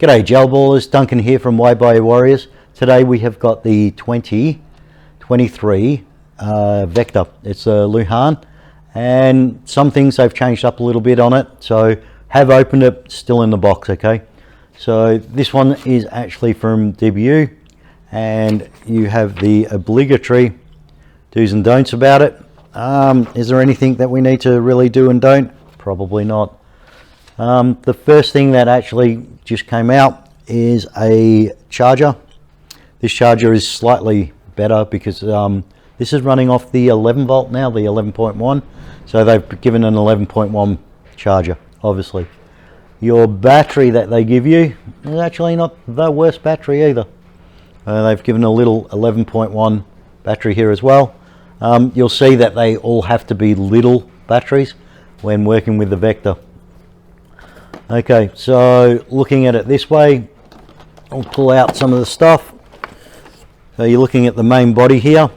G'day gel ballers, Duncan here from Way by Warriors. Today we have got the 2023 Vector. It's a LeHui, and some things they've changed up a little bit on it, so have opened it, still in the box. Okay, so this one is actually from DBU, and you have the obligatory do's and don'ts about it. Is there anything that we need to really do and don't? Probably not. The first thing that actually just came out is a charger. This charger is slightly better because this is running off the 11 volt now, the 11.1. So they've given an 11.1 charger, obviously. Your battery that they give you is actually not the worst battery either. They've given a little 11.1 battery here as well. You'll see that they all have to be little batteries when working with the Vector. Okay, so looking at it this way, I'll pull out some of the stuff. So you're looking at the main body here.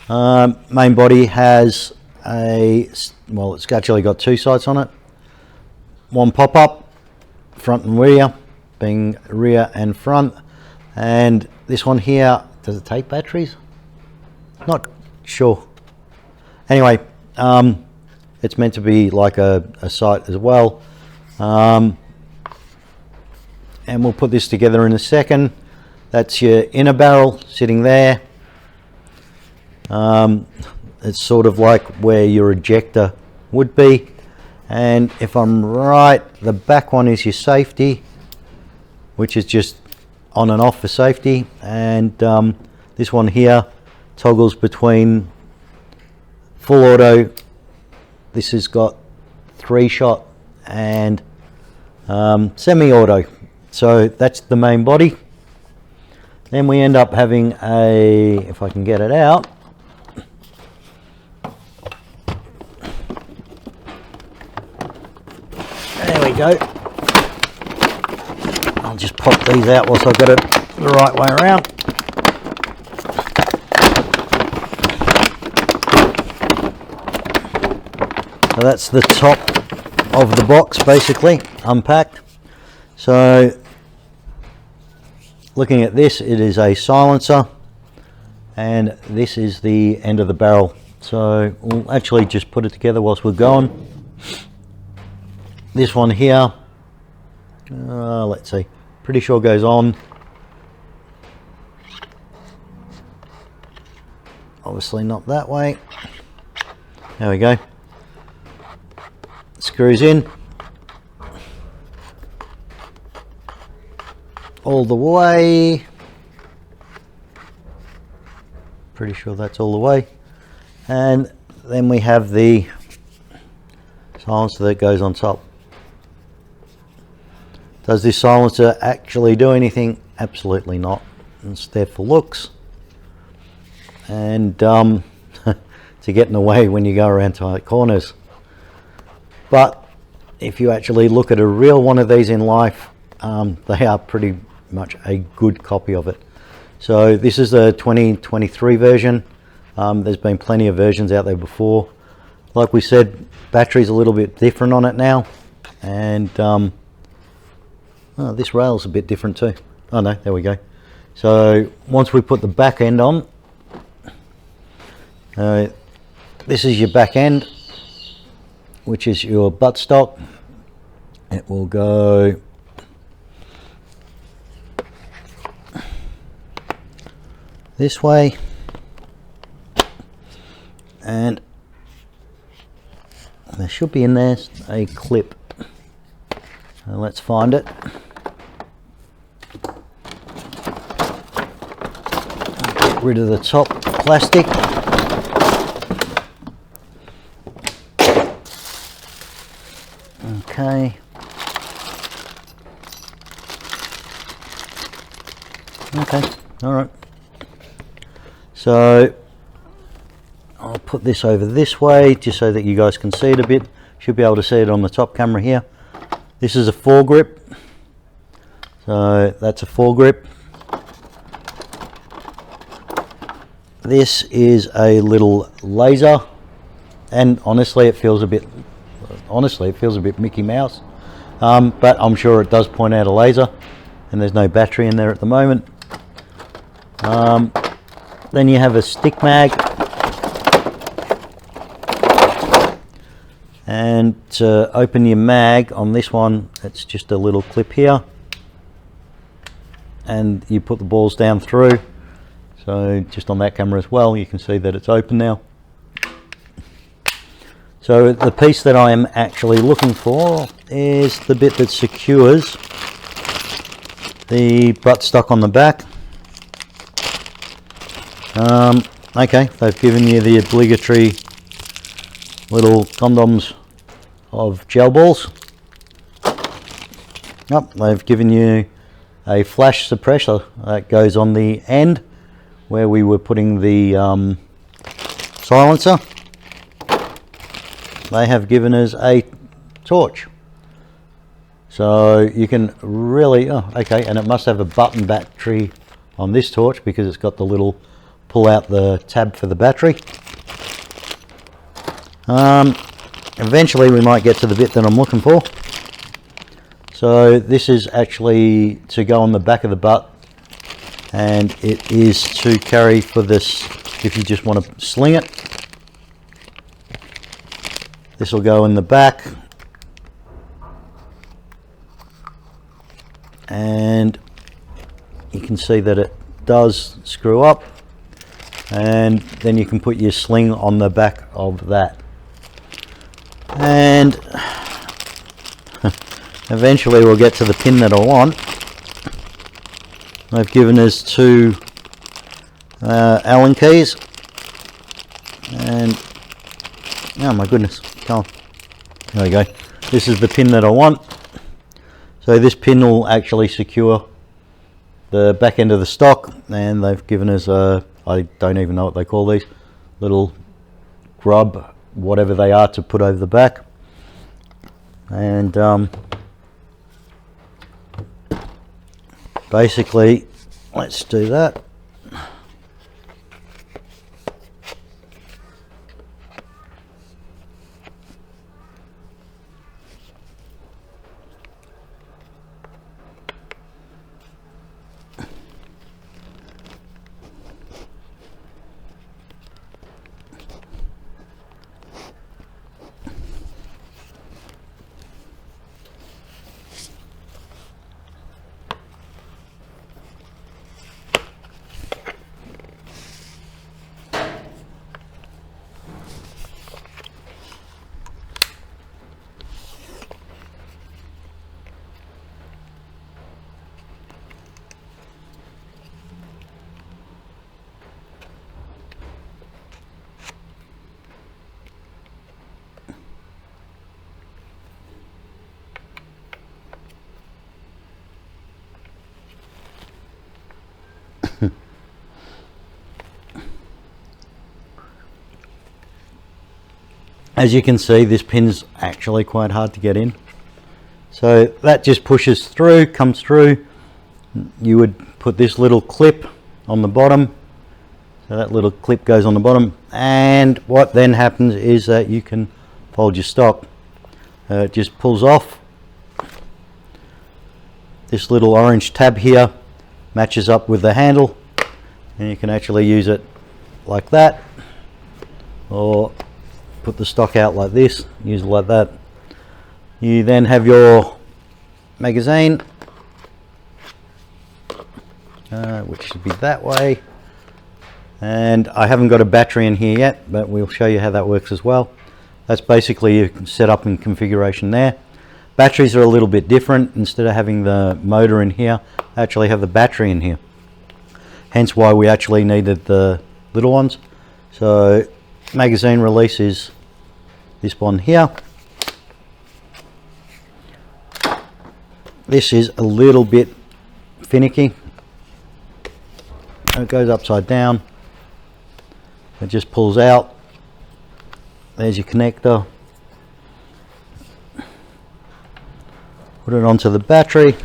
Main body has it's actually got two sides on it. One pop-up, front and rear, being rear and front. And this one here, does it take batteries? Not sure. Anyway, it's meant to be like a sight as well. And we'll put this together in a second. That's your inner barrel sitting there. It's sort of like where your ejector would be, and if I'm right, the back one is your safety, which is just on and off for safety, and this one here toggles between full auto. This has got 3-shot and semi-auto. So that's the main body. Then we end up having if I can get it out, there we go. I'll just pop these out whilst I've got it the right way around. So that's the top of the box, basically unpacked. So looking at this, it is a silencer, and this is the end of the barrel. So we'll actually just put it together whilst we're going. This one here, let's see, pretty sure goes on. Obviously not that way. There we go. Screws in all the way. Pretty sure that's all the way. And then we have the silencer that goes on top. Does this silencer actually do anything? Absolutely not. It's there for looks and to get in the way when you go around tight corners. But if you actually look at a real one of these in life, they are pretty much a good copy of it. So this is the 2023 version. There's been plenty of versions out there before. Like we said, battery's a little bit different on it now, and this rail's a bit different too. Oh no, there we go. So once we put the back end on, this is your back end, which is your buttstock. It will go this way, and there should be in there a clip. So let's find it. Get rid of the top plastic. Okay. Okay, all right. So I'll put this over this way just so that you guys can see it a bit. Should be able to see it on the top camera here. This is a foregrip. So that's a foregrip. This is a little laser, and honestly it feels a bit Mickey Mouse. but I'm sure it does point out a laser, and there's no battery in there at the moment. Then you have a stick mag, and to open your mag on this one, it's just a little clip here, and you put the balls down through. So just on that camera as well, you can see that it's open now. So the piece that I am actually looking for is the bit that secures the buttstock on the back. Okay, they've given you the obligatory little condoms of gel balls. They've given you a flash suppressor that goes on the end where we were putting the silencer. They have given us a torch, so you can really, okay, and it must have a button battery on this torch because it's got the little pull out the tab for the battery. Eventually we might get to the bit that I'm looking for. So this is actually to go on the back of the butt, and it is to carry for this if you just want to sling it. This will go in the back, and you can see that it does screw up, and then you can put your sling on the back of that. And eventually we'll get to the pin that I want. They've given us two Allen keys, and oh my goodness, come on. There we go. This is the pin that I want. So this pin will actually secure the back end of the stock, and they've given us a, I don't even know what they call these, little grub, whatever they are, to put over the back. And basically, let's do that. As you can see, this pin's actually quite hard to get in. So that just pushes through, comes through. You would put this little clip on the bottom. So that little clip goes on the bottom. And what then happens is that you can fold your stock. It just pulls off. This little orange tab here matches up with the handle. And you can actually use it like that. Or put the stock out like this, use it like that. You then have your magazine, which should be that way. And I haven't got a battery in here yet, but we'll show you how that works as well. That's basically your setup and configuration there. Batteries are a little bit different. Instead of having the motor in here, I actually have the battery in here. Hence why we actually needed the little ones. So magazine release is this one here. This is a little bit finicky. It goes upside down. It just pulls out. There's your connector. Put it onto the battery.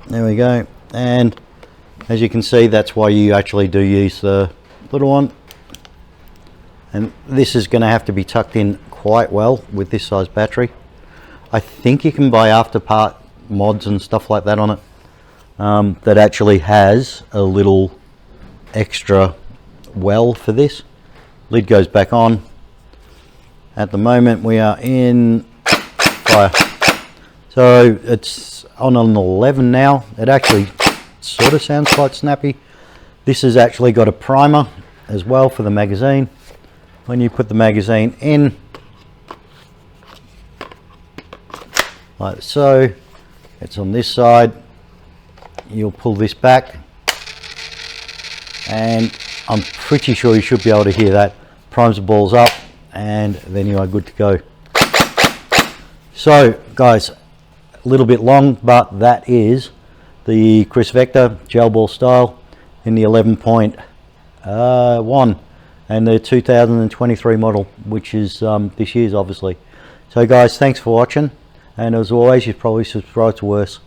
There we go, and As you can see, that's why you actually do use the little one, and this is going to have to be tucked in quite well with this size battery. I think you can buy afterpart mods and stuff like that on it, that actually has a little extra well for this. Lid goes back on. At the moment we are in fire, so it's on an 11 now. It actually sort of sounds quite snappy. This has actually got a primer as well for the magazine. When you put the magazine in like so, it's on this side, you'll pull this back, and I'm pretty sure you should be able to hear that. Primes the balls up, and then you are good to go. So guys, a little bit long, but that is the Kriss Vector gel ball style in the 11.1 and the 2023 model, which is this year's obviously. So guys, thanks for watching, and as always, you probably subscribe to worse.